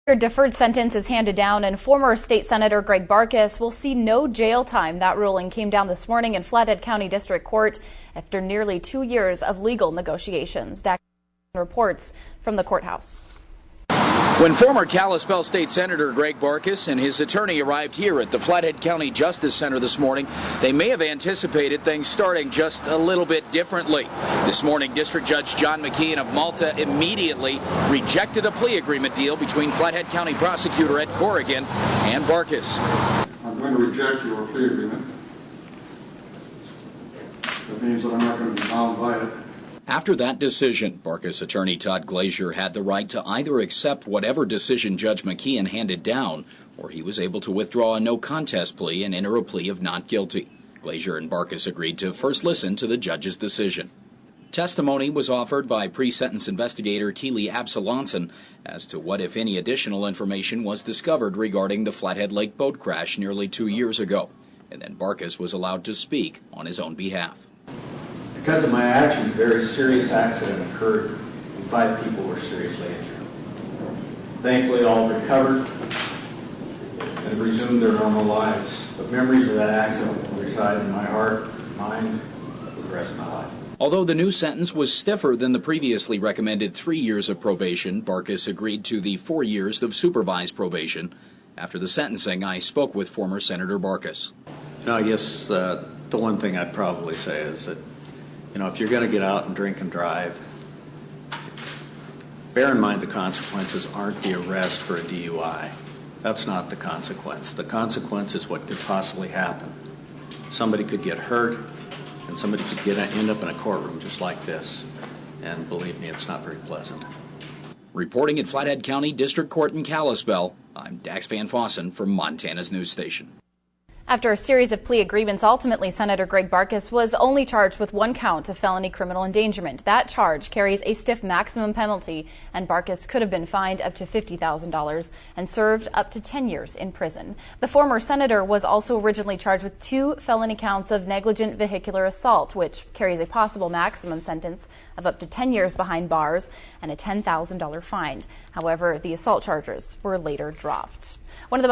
A deferred sentence is handed down, and former State Senator Greg Barkus will see no jail time. That ruling came down this morning in Flathead County District Court after nearly 2 years of legal negotiations. Dax reports from the courthouse. When former Kalispell State Senator Greg Barkus and his attorney arrived here at the Flathead County Justice Center this morning, they may have anticipated things starting just a little bit differently. This morning, District Judge John McKeon of Malta immediately rejected a plea agreement deal between Flathead County Prosecutor Ed Corrigan and Barkus. I'm going to reject your plea agreement. That means that I'm not going to be bound by it. After that decision, Barkus attorney Todd Glazier had the right to either accept whatever decision Judge McKeon handed down, or he was able to withdraw a no-contest plea and enter a plea of not guilty. Glazier and Barkus agreed to first listen to the judge's decision. Testimony was offered by pre-sentence investigator Keely Absalonson as to what, if any, additional information was discovered regarding the Flathead Lake boat crash nearly 2 years ago. And then Barkus was allowed to speak on his own behalf. Because of my actions, a very serious accident occurred and 5 people were seriously injured. Thankfully, all recovered and have resumed their normal lives. But memories of that accident will reside in my heart and mind for the rest of my life. Although the new sentence was stiffer than the previously recommended 3 years of probation, Barkus agreed to the 4 years of supervised probation. After the sentencing, I spoke with former Senator Barkus. I guess the one thing I'd probably say is that if you're going to get out and drink and drive, bear in mind the consequences aren't the arrest for a DUI. That's not the consequence. The consequence is what could possibly happen. Somebody could get hurt, and somebody could end up in a courtroom just like this. And believe me, it's not very pleasant. Reporting at Flathead County District Court in Kalispell, I'm Dax VanFossen from Montana's news station. After a series of plea agreements, ultimately Senator Greg Barkus was only charged with 1 count of felony criminal endangerment. That charge carries a stiff maximum penalty, and Barkus could have been fined up to $50,000 and served up to 10 years in prison. The former senator was also originally charged with 2 felony counts of negligent vehicular assault, which carries a possible maximum sentence of up to 10 years behind bars and a $10,000 fine. However, the assault charges were later dropped. One of the